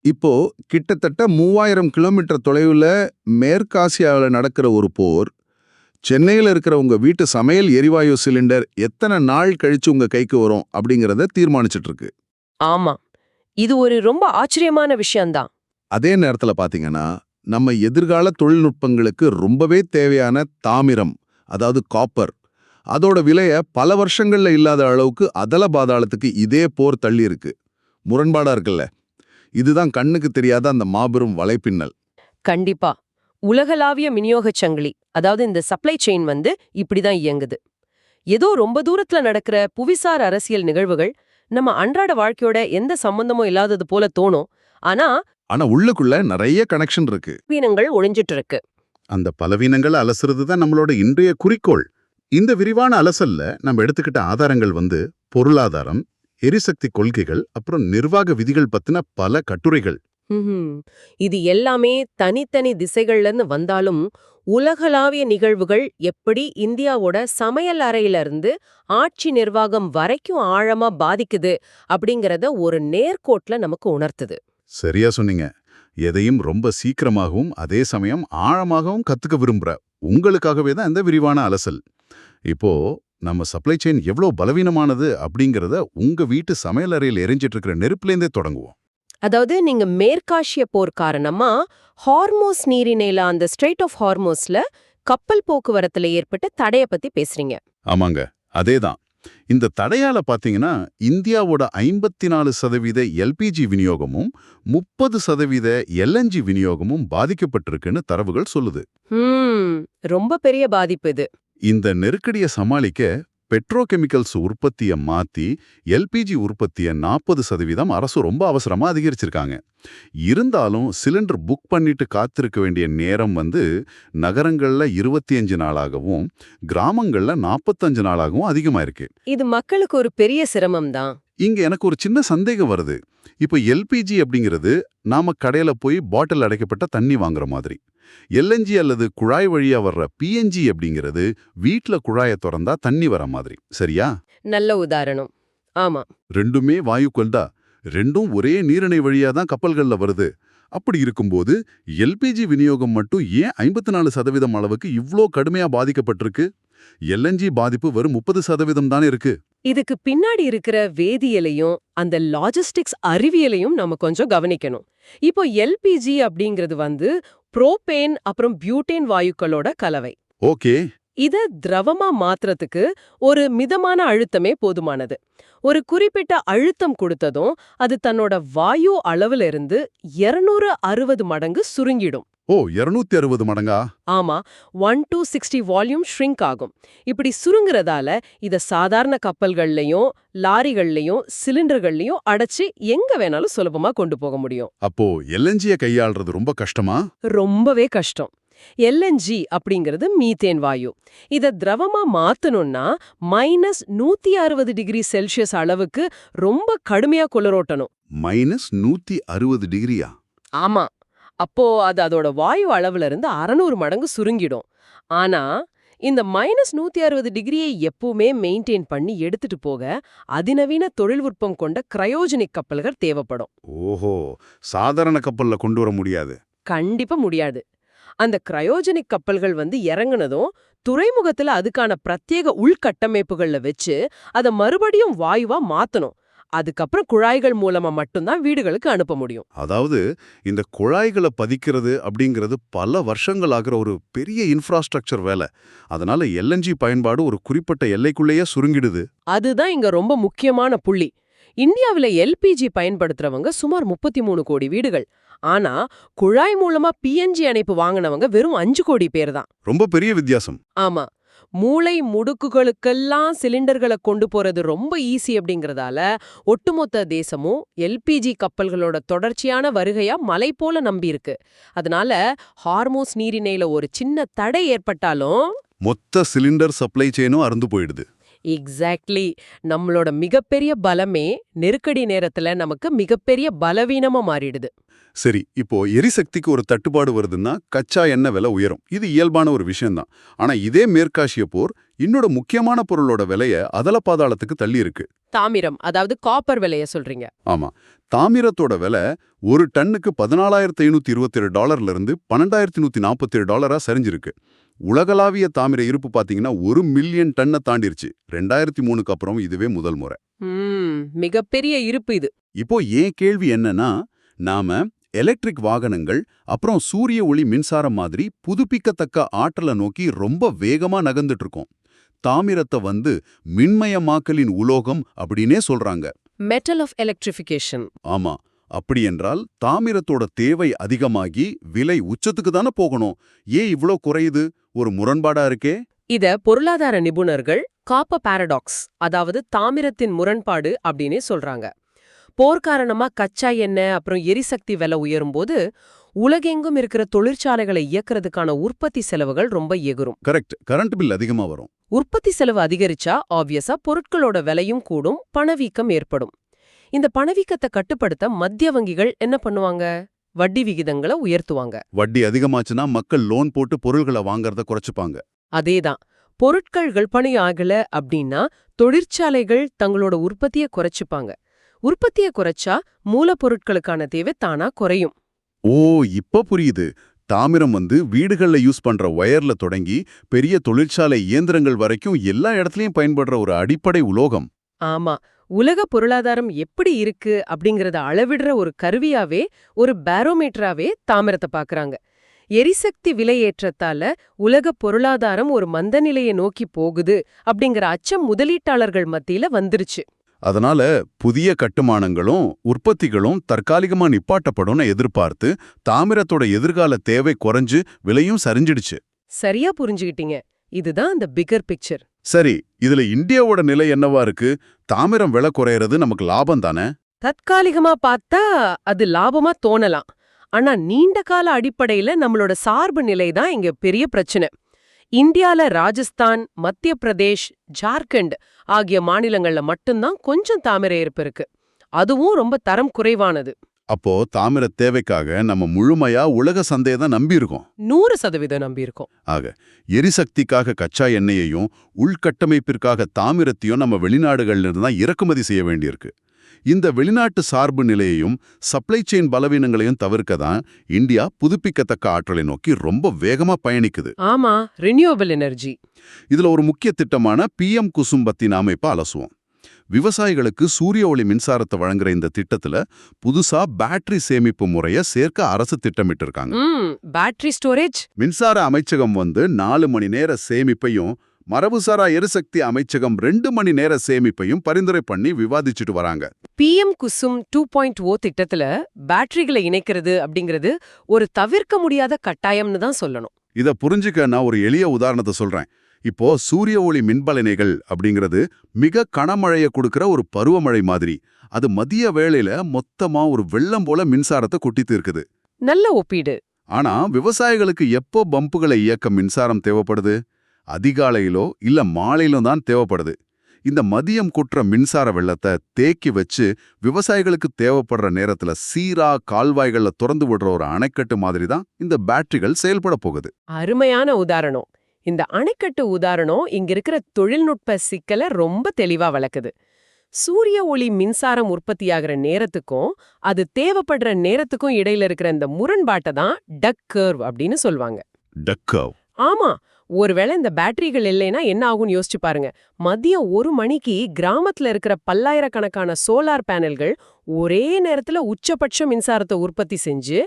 இப்போ கிட்டத்தட்ட 3000 கிலோமீட்டர் தொலைவுல மேற்காசியாவுல நடக்கிற ஒரு போர், சென்னையில இருக்கிற உங்க வீட்டு சமையல் எரிவாயு சிலிண்டர் எத்தனை நாள் கழிச்சு உங்க கைக்கு வரும் அப்படிங்கறத தீர்மானிச்சிட்டு இருக்கு. ஆமா. இது ஒரு ரொம்ப ஆச்சரியமான விஷயம்தான். அதே நேரத்துல பாத்தீங்கன்னா, நம்ம எதிர்கால தொழில்நுட்பங்களுக்கு ரொம்பவே தேவையான தாமிரம், அதாவது காப்பர், அதோட விலைய பல வருஷங்கள்ல இல்லாத அளவுக்கு அதல பாதாளத்துக்கு இதே போர் தள்ளி இருக்கு. முரண்பாடா இருக்குல்ல? இதுதான் கண்ணுக்கு தெரியாத அந்த மாபெரும் வலைப்பின்னல். கண்டிப்பா. உலகளாவிய விநியோகச் சங்கிலி, அதாவது இந்த சப்ளை செயின் இப்படிதான் இயங்குது. ஏதோ ரொம்ப தூரத்துல நடக்கிற புவிசார் அரசியல் நிகழ்வுகள் நம்ம அன்றாட வாழ்க்கையோட எந்த சம்பந்தமும் இல்லாதது போல தோணும். ஆனா ஆனா உள்ளுக்குள்ள நிறைய கனெக்ஷன் இருக்கு. வீனங்கள் ஒளிஞ்சிட்டு இருக்கு. அந்த பலவீனங்களை அலசுறது தான் நம்மளோட இன்றைய குறிக்கோள். இந்த விரிவான அலசல்ல நம்ம எடுத்துக்கிட்ட ஆதாரங்கள் பொருளாதாரம், எரிசக்தி கொள்கைகள், அப்புறம் நிர்வாக விதிகள் பத்தின பல கட்டுரைகள். ம்ஹும். இது எல்லாமே தனித்தனி திசைகள்ல இருந்து வந்தாலும் உலகளாவிய நிகழ்வுகள் எப்படி இந்தியாவோட சமையல் அறையில இருந்து ஆட்சி நிர்வாகம் வரைக்கும் ஆழமா பாதிக்குது அப்படிங்கறத ஒரு நேர்கோட்ல நமக்கு உணர்த்துது. சரியா சொன்னீங்க. எதையும் ரொம்ப சீக்கிரமாகவும் அதே சமயம் ஆழமாகவும் கத்துக்க விரும்புற உங்களுக்காகவே தான் இந்த விரிவான அலசல். இப்போ நம்ம சப்ளை செயின் எவ்வளோ பலவீனமானது அப்படிங்கறத உங்க வீட்டு சமையல் அறையில் எரிஞ்சிட்டு இருக்கிற நெருப்புலேருந்தே தொடங்குவோம். அதாவது நீங்க மேற்காசிய போர் காரணமா ஹார்மோஸ் நீரிணையில அந்த ஸ்ட்ரெய்ட் ஆஃப் ஹார்மோஸ்ல கப்பல் போக்குவரத்துல ஏற்பட்ட தடைய பத்தி பேசுறீங்க. ஆமாங்க, அதேதான். இந்த தடையால பாத்தீங்கன்னா இந்தியாவோட 54% எல்பிஜி விநியோகமும் 30% எல்என்ஜி விநியோகமும் பாதிக்கப்பட்டிருக்குன்னு தரவுகள் சொல்லுது. ஹம் ரொம்ப பெரிய பாதிப்பு இது. இந்த நெருக்கடியை சமாளிக்க பெட்ரோகெமிக்கல்ஸ் உற்பத்தியை மாத்தி எல்பிஜி உற்பத்தியை 40% அரசு ரொம்ப அவசரமா அதிகரிச்சிருக்காங்க. இருந்தாலும் சிலிண்டர் புக் பண்ணிட்டு காத்திருக்க வேண்டிய நேரம் நகரங்கள்ல 25 நாளாகவும் கிராமங்கள்ல 45 நாளாகவும் அதிகமா இருக்கு. இது மக்களுக்கு ஒரு பெரிய சிரமம் தான். இங்க எனக்கு ஒரு சின்ன சந்தேகம் வருது. இப்போ எல்பிஜி அப்படிங்கிறது நாம கடையில போய் பாட்டில் அடைக்கப்பட்ட தண்ணி வாங்குற மாதிரி. எல்என்ஜி அல்லது குழாய் வழியா வர்ற பிஎன்ஜி அப்படிங்கிறது வீட்ல குழாயை திறந்தா தண்ணி வர மாதிரி. சரியா? நல்ல உதாரணம். ஆமா. ரெண்டுமே வாயுக்கள் தான். ரெண்டும் ஒரே நீரிணை வழியா தான் கப்பல்கள்ல வருது. அப்படி இருக்கும்போது எல்பிஜி விநியோகம் மட்டும் ஏன் 54% அளவுக்கு இவ்ளோ கடுமையா பாதிக்கப்பட்டிருக்கு? எல்என்ஜி பாதிப்பு வெறும் 30% தானே இருக்கு. இதுக்கு பின்னாடி இருக்கிற வேதியியலையும் அந்த லாஜிஸ்டிக்ஸ் அறிவியலையும் நம்ம கொஞ்சம் கவனிக்கணும். இப்போ எல்பிஜி அப்படிங்கிறது புரோபேன் அப்புறம் பியூட்டேன் வாயுக்களோட கலவை. ஓகே. இத திரவமா மாத்துறதுக்கு ஒரு மிதமான அழுத்தமே போதுமானது. ஒரு குறிப்பிட்ட அழுத்தம் கொடுத்ததும் அது தன்னோட வாயு அளவுல இருந்து 260 மடங்கு சுருங்கிடும். ஓ, 260 மடங்கா? ஆமா. 1 to 60 வால்யூம் ஷ்ரிங்க் ஆகும். இப்படி சுருங்குறதால இத சாதாரண கப்பல்கள்லயும் லாரிகள்லயும் சிலிண்டர்கள்லயும் அடைச்சு எங்க வேணாலும் சுலபமா கொண்டு போக முடியும். அப்போ எல்என்ஜியை கையாள்றது ரொம்ப கஷ்டமா? ரொம்பவே கஷ்டம். எல்என்ஜி அப்படிங்கிறது மீத்தேன் வாயு. இத திரவமா மாத்தணும்னா -160°C அளவுக்கு ரொம்ப கடுமையா குளிரூட்டணும். -160°? ஆமா. அப்போ அது அதோட வாயு அளவுல இருந்து 600 மடங்கு சுருங்கிடும். ஆனா இந்த -160°ஐ எப்பவுமே மெயின்டைன் பண்ணி எடுத்துட்டு போக அதிநவீன தொழில்நுட்பம் கொண்ட கிரையோஜெனிக் கப்பல்கள் தேவைப்படும். ஓஹோ, சாதாரண கப்பல்ல கொண்டு வர முடியாது. கண்டிப்பா முடியாது. அந்த கிரையோஜெனிக் கப்பல்கள் இறங்குனதும் துறைமுகத்துல அதுக்கான பிரத்யேக உள்கட்டமைப்புகள்ல வச்சு அத மறுபடியும் வாயுவா மாத்தணும். அதுக்கப்புறம் குழாய்கள் மூலமா மட்டும்தான் வீடுகளுக்கு அனுப்ப முடியும். அதாவது இந்த குழாய்களை பதிக்கிறது அப்படிங்கிறது பல வருஷங்கள் ஆகிற ஒரு பெரிய இன்ஃப்ராஸ்ட்ரக்சர் வேலை. அதனால எல்என்ஜி பயன்பாடு ஒரு குறிப்பிட்ட எல்லைக்குள்ளேயே சுருங்கிடுது. அதுதான் இங்க ரொம்ப முக்கியமான புள்ளி. இந்தியாவில எல்பிஜி பயன்படுத்துறவங்க சுமார் 33 கோடி வீடுகள். ஆனா குழாய் மூலமா பிஎன்ஜி இணைப்பு வாங்கினவங்க வெறும் 5 கோடி பேர் தான். ரொம்ப பெரிய வித்தியாசம். ஆமா. மூளை முடுக்குகளுக்கெல்லாம் சிலிண்டர்களை கொண்டு போறது ரொம்ப ஈஸி அப்படிங்கறதால ஒட்டுமொத்த தேசமும் எல்பிஜி கப்பல்களோட தொடர்ச்சியான வருகையா மலை போல நம்பியிருக்கு. அதனால ஹார்மோஸ் நீரிணையில ஒரு சின்ன தடை ஏற்பட்டாலும் மொத்த சிலிண்டர் சப்ளை செயினும் அறுந்து போயிடுது. எக்ஸாக்ட்லி. நம்மளோட மிகப்பெரிய பலமே நெருக்கடி நேரத்துல நமக்கு மிகப்பெரிய பலவீனமா மாறிடுது. சரி, இப்போ எரிசக்திக்கு ஒரு தட்டுப்பாடு வருதுன்னா கச்சா எண்ணெய் விலை உயரும். இது இயல்பான ஒரு விஷயம்தான். ஆனா இதே மேற்காசிய போர் இன்னொரு முக்கியமான பொருளோட விலைய அதல பாதாளத்துக்கு தள்ளி இருக்கு. தாமிரம், அதாவது காப்பர் விலைய சொல்றீங்க. ஆமா, தாமிரத்தோட விலை ஒரு டன்னுக்கு $14,527 இருந்து $12,147 சரிஞ்சிருக்கு. உலகளாவிய தாமிர இருப்பு பாத்தீங்கன்னா 1 மில்லியன் டன்னை தாண்டிருச்சு. 2003க்கு அப்புறம் இதுவே முதல் முறை. மிகப்பெரிய இருப்பு இது. இப்போ ஏன் கேள்வி என்னன்னா, நாம எலக்ட்ரிக் வாகனங்கள் அப்புறம் சூரிய ஒளி மின்சாரம் மாதிரி புதுப்பிக்கத்தக்க ஆற்றலை நோக்கி ரொம்ப வேகமா நகர்ந்துட்டு இருக்கோம். தாமிரத்தை மின்மயமாக்கலின் உலோகம் அப்படின்னே சொல்றாங்க. Metal of electrification. ஆமா, அப்படி என்றால் தாமிரத்தோட தேவை அதிகமாகி விலை உச்சத்துக்கு தானே போகணும். ஏன் இவ்ளோ குறையுது? ஒரு முரண்பாடா இருக்கே. இத பொருளாதார நிபுணர்கள் காப்பர் பாரடாக்ஸ், அதாவது தாமிரத்தின் முரண்பாடு அப்படின்னே சொல்றாங்க. போர் காரணமா கச்சா எண்ணெய் அப்புறம் எரிசக்தி விலை உயரும்போது உலகெங்கும் இருக்கிற தொழிற்சாலைகளை இயக்குறதுக்கான உற்பத்தி செலவுகள் ரொம்ப எகுரும். கரெக்ட், கரண்ட் பில் அதிகமா வரும். உற்பத்தி செலவு அதிகரிச்சா ஆப்வியஸா பொருட்களோட விலையும் கூடும், பணவீக்கம் ஏற்படும். இந்த பணவீக்கத்தை கட்டுப்படுத்த மத்திய வங்கிகள் என்ன பண்ணுவாங்க? வட்டி விகிதங்களை உயர்த்துவாங்க. வட்டி அதிகமாச்சுன்னா மக்கள் லோன் போட்டு பொருள்களை வாங்கறத குறைச்சுப்பாங்க. அதேதான், பொருட்கள் விற்பனை ஆகல அப்படின்னா தொழிற்சாலைகள் தங்களோட உற்பத்தியை குறைச்சுப்பாங்க. உற்பத்தியை குறைச்சா மூலப்பொருட்களுக்கான தேவை தானா குறையும். ஓ, இப்ப புரியுது. தாமிரம் வீடுகள்ல யூஸ் பண்ற ஒயர்ல தொடங்கி பெரிய தொழிற்சாலை இயந்திரங்கள் வரைக்கும் எல்லா இடத்துலயும் பயன்படுற ஒரு அடிப்படை உலோகம். ஆமா, உலக பொருளாதாரம் எப்படி இருக்கு அப்படிங்கறத அளவிடுற ஒரு கருவியாவே, ஒரு பாரோமீட்டராவே தாமிரத்தை பாக்குறாங்க. எரிசக்தி விலையேற்றத்தால உலக பொருளாதாரம் ஒரு மந்தநிலையை நோக்கி போகுது அப்படிங்கிற அச்சம் முதலீட்டாளர்கள் மத்தியில வந்துருச்சு. அதனால புதிய கட்டுமானங்களும் உற்பத்திகளும் தற்காலிகமா நிப்பாட்டப்படும்னு எதிர்பார்த்து தாமிரத்தோட எதிர்கால தேவை குறைஞ்சு விலையும் சரிஞ்சிடுச்சு. சரியா புரிஞ்சுகிட்டீங்க. இதுதான் அந்த பிகர் பிக்சர். சரி, இதுல இந்தியாவோட நிலை என்னவா இருக்கு? தாமிரம் விலை குறையறது நமக்கு லாபம் தானே? தற்காலிகமா பார்த்தா அது லாபமா தோணலாம். ஆனா நீண்ட கால அடிப்படையில நம்மளோட சார்பு நிலை தான் இங்க பெரிய பிரச்சனை. இந்தியால ராஜஸ்தான், மத்திய பிரதேஷ், ஜார்க்கண்ட் ஆகிய மாநிலங்கள்ல மட்டும்தான் கொஞ்சம் தாமிர இருப்பு இருக்கு. அதுவும் ரொம்ப தரம் குறைவானது. அப்போ தாமிர தேவைக்காக நம்ம முழுமையா உலக சந்தையை தான் நம்பியிருக்கோம். 100% நம்பியிருக்கோம். ஆக எரிசக்திக்காக கச்சா எண்ணெயையும் உள்கட்டமைப்பிற்காக தாமிரத்தையும் நம்ம வெளிநாடுகள்ல இருந்து தான் இறக்குமதி செய்ய வேண்டியிருக்கு. இந்த வெளிநாட்டு சார்பு நிலையையும் சப்ளை செயின் பலவீனங்களையும் தவிர்க்க தான் இந்தியா புதுப்பிக்கத்தக்க ஆற்றலை நோக்கி ரொம்ப வேகமா பயணிக்குது. ஆமா, ரினியூவபிள் எனர்ஜி. இதுல ஒரு முக்கிய திட்டமான PM குசும் பத்தி நாம இப்ப அலசுவோம். விவசாயிகளுக்கு சூரிய ஒளி மின்சாரத்தை வழங்குற இந்த திட்டத்துல புதுசா பேட்டரி சேமிப்பு முறைய சேர்க்க அரசு திட்டமிட்டு இருக்காங்க. Battery storage. மின்சார அமைச்சகம் 4 மணி நேர சேமிப்பையும் மரபுசாரா எரிசக்தி அமைச்சகம் 2 மணி நேர சேமிப்பையும் பரிந்துரை பண்ணி விவாதிச்சுட்டு வராங்க. PM குசும் 2.0 திட்டத்துல பேட்டரிகளை இணைக்கிறது அப்படிங்கிறது ஒரு தவிர்க்க முடியாத கட்டாயம்னு தான் சொல்லணும். இத புரிஞ்சுக்க நான் ஒரு எளிய உதாரணத்தை சொல்றேன். இப்போ சூரிய ஒளி மின்பலனைகள் அப்படிங்கிறது மிக கனமழையை கொடுக்கிற ஒரு பருவமழை மாதிரி. அது மதிய வேளையில மொத்தமா ஒரு வெள்ளம் போல மின்சாரத்தை கொட்டித்து இருக்குது. நல்ல ஒப்பீடு. ஆனா விவசாயிகளுக்கு எப்போ பம்புகளை இயக்க மின்சாரம் தேவைப்படுது? அதிகாலையிலோ இல்ல மாலையிலோ தான் தேவைப்படுது. இந்த மதியம் கொட்டுற மின்சார வெள்ளத்தை தேக்கி வச்சு விவசாயிகளுக்கு தேவைப்படுற நேரத்துல சீரா கால்வாய்கள்ல திறந்து விடுற ஒரு அணைக்கட்டு மாதிரி தான் இந்த பேட்டரிகள் செயல்பட போகுது. அருமையான உதாரணம். இந்த அணைக்கட்டு உதாரணம் இங்க இருக்கிற தொழில்நுட்ப சிக்கலை ரொம்ப தெளிவா விளக்குது. சூரிய ஒளி மின்சாரம் உற்பத்தியாகிற நேரத்துக்கும் அது தேவைப்படுற நேரத்துக்கும் இடையில இருக்கிற இந்த முரண்பாட்டை தான் டக் கர்வ் அப்படின்னு சொல்லுவாங்க. டக் கர்வ். ஆமா, ஒருவேளை இந்த பேட்டரிகள் இல்லைன்னா என்ன ஆகும்னு யோசிச்சு பாருங்க. மதியம் 1 மணிக்கு கிராமத்துல இருக்கிற பல்லாயிரக்கணக்கான சோலார் பேனல்கள் ஒரே நேரத்துல உச்சபட்ச மின்சாரத்தை உற்பத்தி செஞ்சு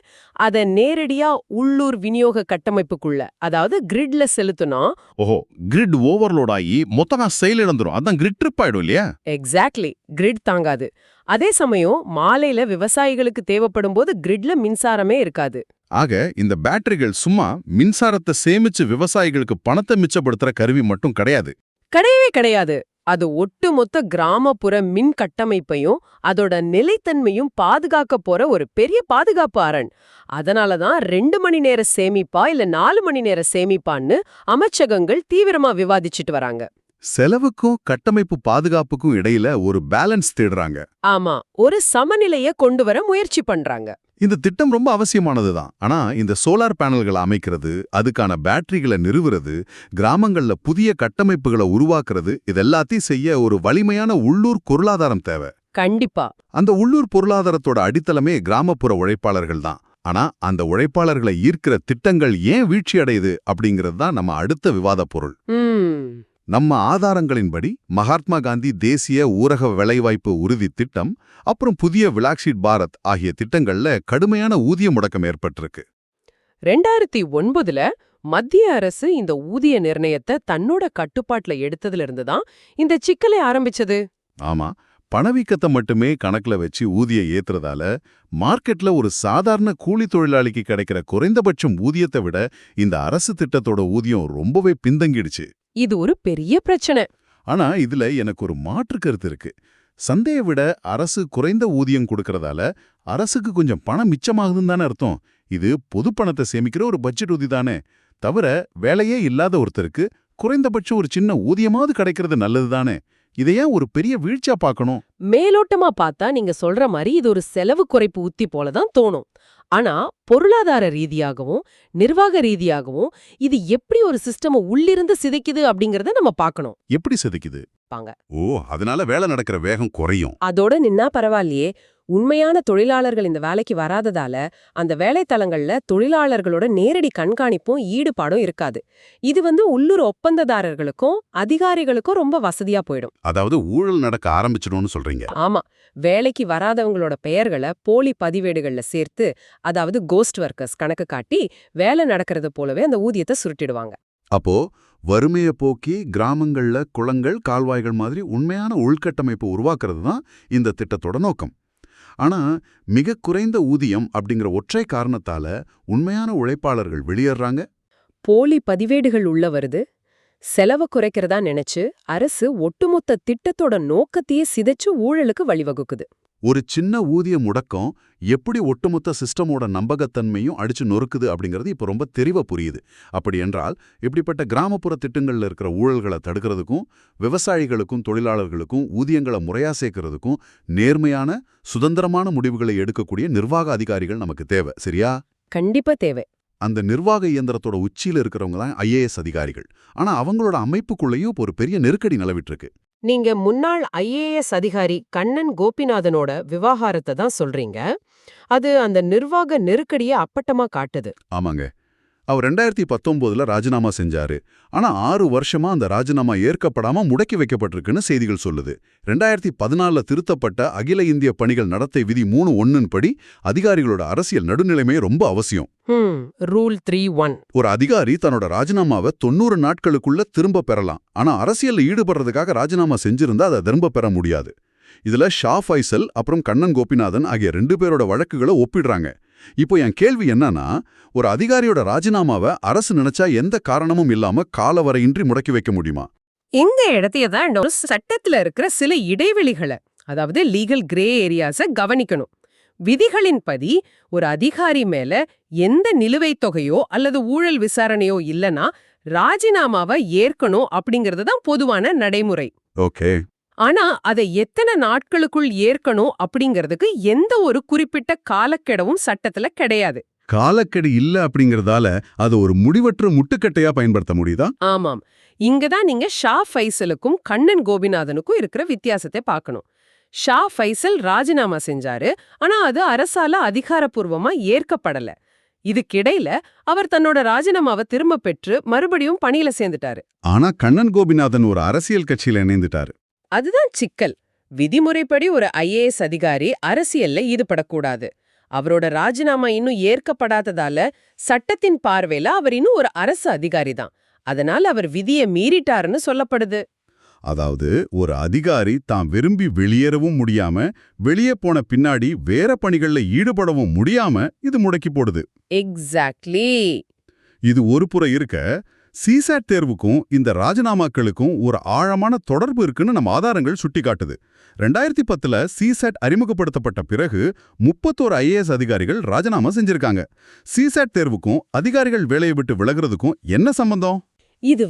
அதை நேரடியா உள்ளூர் விநியோக கட்டமைப்புக்குள்ள, அதாவது கிரிட்ல செலுத்தினா கிரிட் ஓவர்லோட் ஆகி மொத்தமா செயலிழந்துரும். அதான் கிரிட் ட்ரிப் ஆயிடும் இல்லையா? எக்ஸாக்ட்லி, கிரிட் தாங்காது. அதே சமயம் மாலையில விவசாயிகளுக்கு தேவைப்படும் போது கிரிட்ல மின்சாரமே இருக்காது. ஆக இந்த பேட்டரிகள் சும்மா மின்சாரத்தை சேமிச்சு விவசாயிகளுக்கு பணத்தை மிச்சப்படுத்துற கருவி மட்டும் கிடையாது. கிடையவே கிடையாது. அது ஒட்டுமொத்த கிராமப்புற மின் கட்டமைப்பையும் அதோட நிலைத்தன்மையும் பாதுகாக்க போற ஒரு பெரிய பாதுகாப்பு அரண். அதனாலதான் 2 மணி நேர சேமிப்பா இல்ல 4 மணி நேர சேமிப்பான்னு அமைச்சகங்கள் தீவிரமா விவாதிச்சுட்டு வராங்க. செலவுக்கும் கட்டமைப்பு பாதுகாப்புக்கும் இடையில ஒரு பேலன்ஸ் தேடுறாங்க. ஆமா, ஒரு சமநிலைய கொண்டு வர முயற்சி பண்றாங்க. இந்த திட்டம் ரொம்ப அவசியமானதுதான். ஆனா இந்த சோலார் பேனல்களை அமைக்கிறது, அதுக்கான பேட்டரிகளை நிறுவுறது, கிராமங்கள்ல புதிய கட்டமைப்புகளை உருவாக்குறது, இதெல்லாத்தையும் செய்ய ஒரு வலிமையான உள்ளூர் பொருளாதாரம் தேவை. கண்டிப்பா. அந்த உள்ளூர் பொருளாதாரத்தோட அடித்தளமே கிராமப்புற உழைப்பாளர்கள் தான். ஆனா அந்த உழைப்பாளர்களை ஈர்க்கிற திட்டங்கள் ஏன் வீழ்ச்சி அடையுது அப்படிங்கிறது தான் நம்ம அடுத்த விவாத பொருள். நம்ம ஆதாரங்களின்படி மகாத்மா காந்தி தேசிய ஊரக வேலைவாய்ப்பு உறுதி திட்டம், அப்புறம் புதிய விலாக்ஷீட் பாரத் ஆகிய திட்டங்கள்ல கடுமையான ஊதிய முடக்கம் ஏற்பட்டிருக்கு. 2009ல மத்திய அரசு இந்த ஊதிய நிர்ணயத்தை தன்னோட கட்டுப்பாட்டுல எடுத்ததுல இருந்து தான் இந்த சிக்கலை ஆரம்பிச்சது. ஆமா, பணவீக்கத்தை மட்டுமே கணக்குல வச்சு ஊதிய ஏத்துறதால மார்க்கெட்ல ஒரு சாதாரண கூலி தொழிலாளிக்கு கிடைக்கிற குறைந்தபட்சம் ஊதியத்தை விட இந்த அரசு திட்டத்தோட ஊதியம் ரொம்பவே பின்தங்கிடுச்சு. இது ஒரு பெரிய பிரச்சனை. ஆனா இதுல எனக்கு ஒரு மாற்று கருத்து இருக்கு. சந்தையை விட அரசு குறைந்த ஊதியம் கொடுக்கறதால அரசுக்கு கொஞ்சம் பணம் மிச்சமாகுதுன்னு தானே அர்த்தம். இது பொது பணத்தை சேமிக்கிற ஒரு பட்ஜெட் உறுதி தானே. தவிர வேலையே இல்லாத ஒருத்தருக்கு குறைந்தபட்சம் ஒரு சின்ன ஊதியமாவது கிடைக்கிறது நல்லது தானே. இதையே ஒரு பெரிய வீழ்ச்சியா பார்க்கணும். மேலோட்டமா பார்த்தா நீங்க சொல்ற மாதிரி இது ஒரு செலவு குறைப்பு உத்தி போலதான் தோணும். ஆனா பொருளாதார ரீதியாகவும் நிர்வாக ரீதியாகவும் இது எப்படி ஒரு சிஸ்டம் உள்ளிருந்து சிதைக்குது அப்படிங்கறத நம்ம பார்க்கணும். எப்படி சிதைக்குது? பாங்க. ஓ, அதனால வேலை நடக்கிற வேகம் குறையும். அதோட நின்னா பரவாயில்லையே, உண்மையான தொழிலாளர்கள் இந்த வேலைக்கு வராததால அந்த வேலைத்தலங்கள்ல தொழிலாளர்களோட நேரடி கண்காணிப்பும் ஈடுபாடும் இருக்காது. இது உள்ளூர் ஒப்பந்ததாரர்களுக்கும் அதிகாரிகளுக்கும் ரொம்ப வசதியா போயிடும். அதாவது ஊழல் நடக்க ஆரம்பிச்சிடும்னு சொல்றீங்க. ஆமா, வேலைக்கு வராதவங்களோட பெயர்களை போலி பதிவேடுகள்ல சேர்த்து, அதாவது கோஸ்ட் ஒர்க்கர்ஸ் கணக்கு காட்டி வேலை நடக்கிறது போலவே அந்த ஊதியத்தை சுருட்டிடுவாங்க. அப்போ வறுமையை போக்கி கிராமங்கள்ல குளங்கள், கால்வாய்கள் மாதிரி உண்மையான உள்கட்டமைப்பு உருவாக்குறது தான் இந்த திட்டத்தோட நோக்கம். ஆனா மிக குறைந்த ஊதியம் அப்படிங்கிற ஒற்றை காரணத்தால உண்மையான உழைப்பாளர்கள் வெளியேறாங்க. போலி பதிவேடுகள் உள்ள வருது. செலவை குறைக்கிறதா நினைச்சு அரசு ஒட்டுமொத்த திட்டத்தோட நோக்கத்தையே சிதைச்சு ஊழலுக்கு வழிவகுக்குது. ஒரு சின்ன ஊதிய முடக்கம் எப்படி ஒட்டுமொத்த சிஸ்டமோட நம்பகத்தன்மையும் அடிச்சு நொறுக்குது அப்படிங்கிறது இப்ப ரொம்ப தெளிவா புரியுது. அப்படி என்றால் இப்படிப்பட்ட கிராமப்புற திட்டங்கள்ல இருக்கிற ஊழல்களை தடுக்கிறதுக்கும் விவசாயிகளுக்கும் தொழிலாளர்களுக்கும் ஊதியங்களை முறையா சேர்க்கறதுக்கும் நேர்மையான சுதந்திரமான முடிவுகளை எடுக்கக்கூடிய நிர்வாக அதிகாரிகள் நமக்கு தேவை. சரியா? கண்டிப்பா தேவை. அந்த நிர்வாக இயந்திரத்தோட உச்சியில இருக்கிறவங்க தான் IAS அதிகாரிகள். ஆனா அவங்களோட அமைப்புக்குள்ளேயும் இப்போ ஒரு பெரிய நெருக்கடி நிலவிட்டு இருக்கு. நீங்க முன்னாள் IAS அதிகாரி கண்ணன் கோபிநாதனோட விவகாரத்தை தான் சொல்றீங்க. அது அந்த நிர்வாக நெருக்கடியை அப்பட்டமா காட்டுது. ஆமாங்க, அவர் 2019ல ராஜினாமா செஞ்சாரு. ஆனா 6 வருஷமா அந்த ராஜினாமா ஏற்கப்படாம முடக்கி வைக்கப்பட்டிருக்குன்னு செய்திகள் சொல்லுது. 2014ல திருத்தப்பட்ட அகில இந்திய பணிகள் நடத்தை விதி 3(1) படி அதிகாரிகளோட அரசியல் நடுநிலைமை ரொம்ப அவசியம். ரூல் 3(1). ஒரு அதிகாரி தன்னோட ராஜினாமாவை 90 நாட்களுக்குள்ள திரும்ப பெறலாம். ஆனா அரசியல்ல ஈடுபடுறதுக்காக ராஜினாமா செஞ்சிருந்தா அதை திரும்ப பெற முடியாது. இதுல ஷா ஃபைசல் அப்புறம் கண்ணன் கோபிநாதன் ஆகிய 2 பேரோட வழக்குகளை ஒப்பிடுறாங்க. இப்போ என் கேள்வி என்னன்னா, ஒரு அதிகாரியோட ராஜினாமாவை அரசு நினைச்சா எந்த காரணமும் இல்லாம காலவரையின்றி முடக்கி வைக்க முடியுமா? இந்த இடத்தைய தான் சட்டத்துல இருக்கிற சில இடைவெளிகளை, அதாவது லீகல் கிரே ஏரியாஸ கவனிக்கணும். விதிகளின்படி ஒரு அதிகாரி மேல எந்த நிலுவைத் தொகையோ அல்லது ஊழல் விசாரணையோ இல்லனா ராஜினாமாவை ஏற்கணும் அப்படிங்கிறது தான் பொதுவான நடைமுறை. ஓகே. ஆனா அதை எத்தனை நாட்களுக்குள் ஏற்கணும் அப்படிங்கிறதுக்கு எந்த ஒரு குறிப்பிட்ட காலக்கெடவும் சட்டத்துல கிடையாது. காலக்கெடு இல்ல அப்படிங்கறதால அது ஒரு முடிவற்ற முட்டுக்கட்டையா பயன்படுத்த முடியுதா? ஆமாம். இங்கதான் நீங்க ஷா ஃபைசலுக்கும் கண்ணன் கோபிநாதனுக்கும் இருக்கிற வித்தியாசத்தை பார்க்கணும். ஷா ஃபைசல் ராஜினாமா செஞ்சாரு, ஆனா அது அரசால அதிகாரப்பூர்வமா ஏற்கப்படல. இதுக்கிடையில அவர் தன்னோட ராஜினாமாவை திரும்ப பெற்று மறுபடியும் பணியில சேர்ந்துட்டாரு. ஆனா கண்ணன் கோபிநாதன் ஒரு அரசியல் கட்சியில இணைந்துட்டாரு. அதுதான் சிக்கல். விதிமுறைப்படி ஒரு IAS அதிகாரி அரசியல்ல ஈடுபடக்கூடாது. அவரோட ராஜினாமா இன்னும் ஏற்கப்படாததால சட்டத்தின் பார்வையில அவர் இன்னும் ஒரு அரசு அதிகாரி தான். அதனால அவர் விதியை மீறிட்டாருன்னு சொல்லப்படுது. அதாவது ஒரு அதிகாரி தான் விரும்பி வெளியேறவும் முடியாம, வெளியே போன பின்னாடி வேற பணிகள்ல ஈடுபடவும் முடியாம இது முடக்கி போடுது. எக்ஸாக்ட்லி. இது ஒரு புறம் இருக்க, சிசாட் தேர்வுக்கும் இந்த ராஜினாமாக்களுக்கும் ஒரு ஆழமான தொடர்பு இருக்குன்னு நம்ம ஆதாரங்கள் சுட்டிக்காட்டுது. 2010ல சிசாட் அறிமுகப்படுத்தப்பட்ட பிறகு 31 IAS அதிகாரிகள் ராஜினாமா செஞ்சிருக்காங்க. சிசாட் தேர்வுக்கும் அதிகாரிகள் வேலையை விட்டு விலகுறதுக்கும் என்ன சம்பந்தம்? இது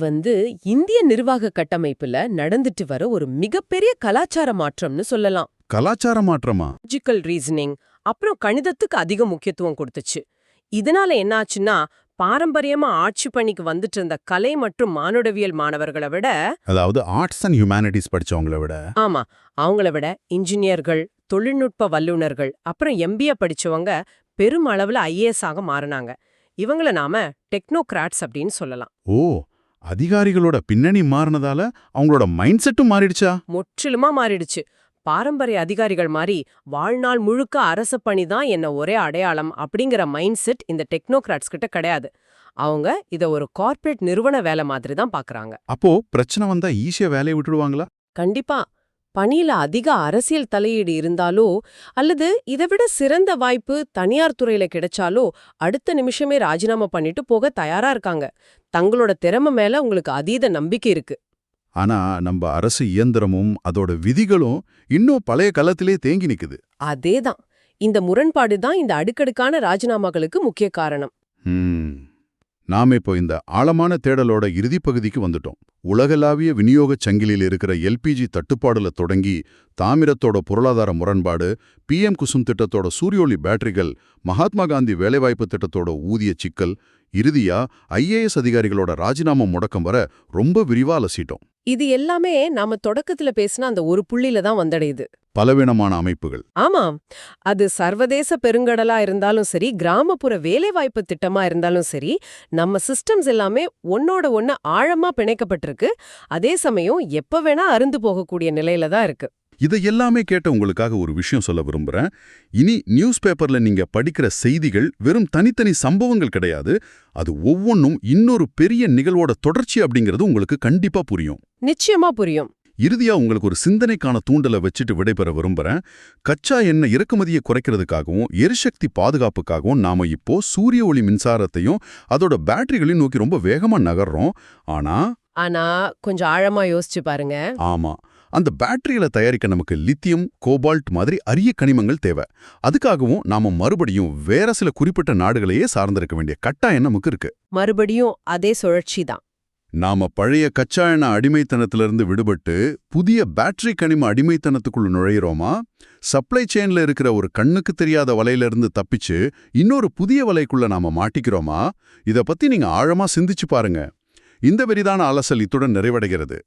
இந்திய நிர்வாக கட்டமைப்புல நடந்துட்டு வர ஒரு மிகப்பெரிய கலாச்சார மாற்றம்னு சொல்லலாம். கலாச்சார மாற்றமா? லாஜிக்கல் ரீசனிங், அப்புறம் கணிதத்துக்கு அதிக முக்கியத்துவம் கொடுத்துச்சு. இதனால என்னாச்சுன்னா பாரம்பரியமா ஆட்சி பணிக்கு வந்துட்டு இருந்த கலை மற்றும் மானுடவியல் மாணவர்களை விட, அதாவது ஆர்ட்ஸ் அண்ட் ஹியூமனிட்டிஸ் படிச்சவங்கள விட ஆமா, அவங்கள விட இன்ஜினியர்கள், தொழில்நுட்ப வல்லுநர்கள், அப்புறம் எம்பிஏ படிச்சவங்க பெருமளவுல ஐஏஎஸ் ஆக மாறினாங்க. இவங்கள நாம டெக்னோகிராட்ஸ் அப்படின்னு சொல்லலாம். ஓ, அதிகாரிகளோட பின்னணி மாறினதால அவங்களோட மைண்ட் செட்டும் மாறிடுச்சா? முற்றிலுமா மாறிடுச்சு. பாரம்பரிய அதிகாரிகள் மாதிரி வாழ்நாள் முழுக்க அரச பணி தான் என்ன ஒரே அடையாளம் அப்படிங்கிற மைண்ட் செட் இந்த டெக்னோகிராட்ஸ் கிட்ட கிடையாது. அவங்க இத ஒரு கார்ப்பரேட் நிறுவன வேலை மாதிரி தான் பாக்குறாங்க. அப்போ பிரச்சனை வந்தா ஈஸியா வேலையை விட்டுடுவாங்களா? கண்டிப்பா. பணியில அதிக அரசியல் தலையீடு இருந்தாலோ அல்லது இதைவிட சிறந்த வாய்ப்பு தனியார் துறையில கிடைச்சாலோ அடுத்த நிமிஷமே ராஜினாமா பண்ணிட்டு போக தயாரா இருக்காங்க. தங்களோட திறமை மேல உங்களுக்கு அதீத நம்பிக்கை இருக்கு. ஆனா நம்ம அரசு இயந்திரமும் அதோட விதிகளும் இன்னும் பழைய காலத்திலே தேங்கி நிக்குது. அதேதான். இந்த முரண்பாடு தான் இந்த அடுக்கடுக்கான ராஜினாமாக்களுக்கு முக்கிய காரணம். நாம இப்போ இந்த ஆழமான தேடலோட இறுதி பகுதிக்கு வந்துட்டோம். உலகளாவிய விநியோகச் சங்கிலியில் இருக்கிற எல்பிஜி தட்டுப்பாடுல தொடங்கி தாமிரத்தோட பொருளாதார முரண்பாடு, பிஎம் குசும் திட்டத்தோட சூரியொளி பேட்டரிகள், மகாத்மா காந்தி வேலைவாய்ப்பு திட்டத்தோட ஊதிய சிக்கல், இறுதியா ஐஏஎஸ் அதிகாரிகளோட ராஜினாமா முடக்கம் வர ரொம்ப விரிவா அலசிட்டோம். இது எல்லாமே நாம தொடக்கத்துல பேசின அந்த ஒரு புள்ளியில தான் வந்தடையுது. பலவீனமான அமைப்புகள். ஆமாம். அது சர்வதேச பெருங்கடலா இருந்தாலும் சரி, கிராமப்புற வேலைவாய்ப்பு திட்டமா இருந்தாலும் சரி, நம்ம சிஸ்டம்ஸ் எல்லாமே ஒன்னோட ஒன்னு ஆழமா பிணைக்கப்பட்டிருக்கு. அதே சமயம் எப்ப வேணா அருந்து போகக்கூடிய நிலையில தான் இருக்கு. இதை எல்லாமே கேட்ட உங்களுக்காக ஒரு விஷயம் சொல்ல விரும்புறேன். இனி நியூஸ் பேப்பர்ல நீங்க படிக்கிற செய்திகள் வெறும் தனித்தனி சம்பவங்கள் கிடையாது. அது ஒவ்வொன்றும் இன்னொரு பெரிய நிகழ்வோட தொடர்ச்சி அப்படிங்கிறது உங்களுக்கு கண்டிப்பா புரியும். நிச்சயமா புரியும். இறுதியா உங்களுக்கு ஒரு சிந்தனைக்கான தூண்டலை வச்சுட்டு விடைபெற விரும்புறேன். கச்சா எண்ணெய் இறக்குமதியை குறைக்கிறதுக்காகவும் எரிசக்தி பாதுகாப்புக்காகவும் நாம இப்போ சூரிய ஒளி மின்சாரத்தையும் அதோட பேட்டரிகளையும் நோக்கி ரொம்ப வேகமா நகர்றோம். ஆனா கொஞ்சம் ஆழமா யோசிச்சு பாருங்க. ஆமா, அந்த பேட்டரிகளை தயாரிக்க நமக்கு லித்தியம், கோபால்ட் மாதிரி அரிய கனிமங்கள் தேவை. அதுக்காகவும் நாம மறுபடியும் வேற சில குறிப்பிட்ட நாடுகளையே சார்ந்திருக்க வேண்டிய கட்டாயம் நமக்கு இருக்கு. மறுபடியும் அதே சுழற்சி தான். நாம பழைய கச்சா எண்ணெய் அடிமைத்தனத்திலிருந்து விடுபட்டு புதிய பேட்டரி கனிம அடிமைத்தனத்துக்குள்ள நுழையிறோமா? சப்ளை செயின்ல இருக்கிற ஒரு கண்ணுக்கு தெரியாத வலையிலிருந்து தப்பிச்சு இன்னொரு புதிய வலைக்குள்ள நாம மாட்டிக்கிறோமா? இத பத்தி நீங்க ஆழமா சிந்திச்சு பாருங்க. இந்த விரிதான அலசல் இத்துடன் நிறைவடைகிறது.